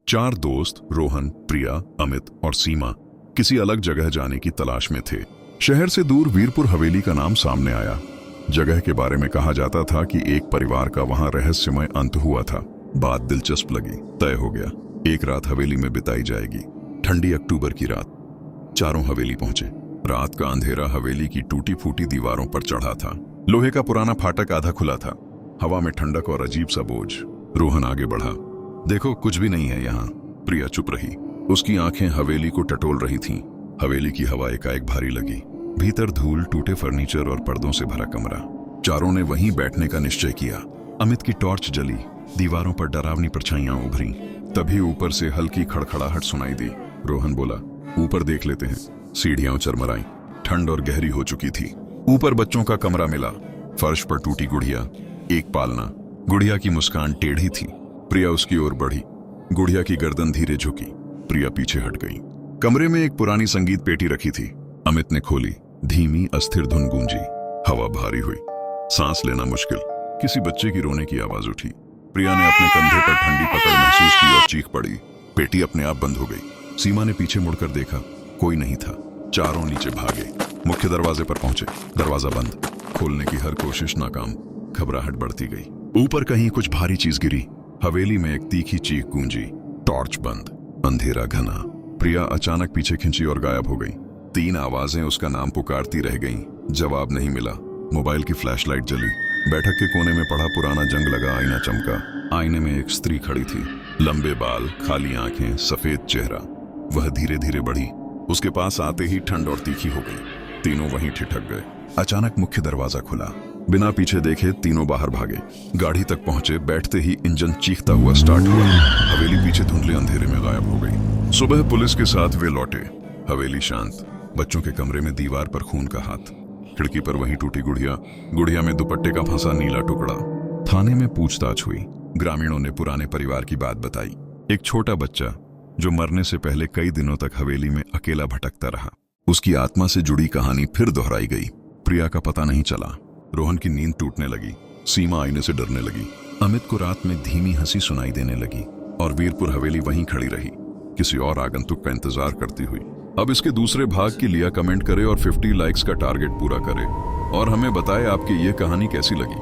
चार दोस्त रोहन, प्रिया, अमित और सीमा किसी अलग जगह जाने की तलाश में थे। शहर से दूर वीरपुर हवेली का नाम सामने आया। जगह के बारे में कहा जाता था कि एक परिवार का वहां रहस्यमय अंत हुआ था। बात दिलचस्प लगी, तय हो गया एक रात हवेली में बिताई जाएगी। ठंडी अक्टूबर की रात। चारों हवेली पहुंचे। रात का अंधेरा हवेली की टूटी फूटी दीवारों पर चढ़ा था। लोहे का पुराना फाटक आधा खुला था। हवा में ठंडक और अजीब सा बोझ। रोहन आगे बढ़ा। देखो, कुछ भी नहीं है यहाँ। प्रिया चुप रही। उसकी आंखें हवेली को टटोल रही थीं। हवेली की हवा एकाएक भारी लगी। भीतर धूल, टूटे फर्नीचर और पर्दों से भरा कमरा। चारों ने वहीं बैठने का निश्चय किया। अमित की टॉर्च जली। दीवारों पर डरावनी परछाइयां उभरी। तभी ऊपर से हल्की खड़खड़ाहट सुनाई दी। रोहन बोला, ऊपर देख लेते हैं। सीढ़ियां चरमराई। ठंड और गहरी हो चुकी थी। ऊपर बच्चों का कमरा मिला। फर्श पर टूटी गुड़िया, एक पालना। गुड़िया की मुस्कान टेढ़ी थी। प्रिया उसकी ओर बढ़ी। गुड़िया की गर्दन धीरे झुकी। प्रिया पीछे हट गई। कमरे में एक पुरानी संगीत पेटी रखी थी। अमित ने खोली। धीमी अस्थिर धुन गूंजी। हवा भारी हुई। सांस लेना मुश्किल। किसी बच्चे की रोने की आवाज उठी। प्रिया ने अपने कंधे पर ठंडी पकड़ महसूस की और चीख पड़ी। पेटी अपने आप बंद हो गई। सीमा ने पीछे मुड़कर देखा, कोई नहीं था। चारों नीचे भागे। मुख्य दरवाजे पर पहुंचे। दरवाजा बंद। खोलने की हर कोशिश नाकाम। घबराहट बढ़ती गई। ऊपर कहीं कुछ भारी चीज गिरी। हवेली में एक तीखी चीख गूंजी। टॉर्च बंद। अंधेरा घना। प्रिया अचानक पीछे खिंची और गायब हो गई। तीन आवाजें उसका नाम पुकारती रह गईं। जवाब नहीं मिला। मोबाइल की फ्लैशलाइट जली। बैठक के कोने में पड़ा पुराना जंग लगा आईना चमका। आईने में एक स्त्री खड़ी थी। लंबे बाल, खाली आंखें, सफेद चेहरा। वह धीरे धीरे बढ़ी। उसके पास आते ही ठंड और तीखी हो गई। तीनों वहीं ठिठक गए। अचानक मुख्य दरवाजा खुला। बिना पीछे देखे तीनों बाहर भागे। गाड़ी तक पहुंचे। बैठते ही इंजन चीखता हुआ स्टार्ट हुआ। हवेली पीछे धुंधले अंधेरे में गायब हो गई। सुबह पुलिस के साथ वे लौटे। हवेली शांत। बच्चों के कमरे में दीवार पर खून का हाथ। खिड़की पर वही टूटी गुड़िया। गुड़िया में दुपट्टे का फंसा नीला टुकड़ा। थाने में पूछताछ हुई। ग्रामीणों ने पुराने परिवार की बात बताई। एक छोटा बच्चा जो मरने से पहले कई दिनों तक हवेली में अकेला भटकता रहा। उसकी आत्मा से जुड़ी कहानी फिर दोहराई गई। प्रिया का पता नहीं चला। रोहन की नींद टूटने लगी। सीमा आईने से डरने लगी। अमित को रात में धीमी हंसी सुनाई देने लगी। और वीरपुर हवेली वहीं खड़ी रही, किसी और आगंतुक का इंतजार करती हुई। अब इसके दूसरे भाग के लिए कमेंट करें और 50 लाइक्स का टारगेट पूरा करें। और हमें बताएं आपकी ये कहानी कैसी लगी।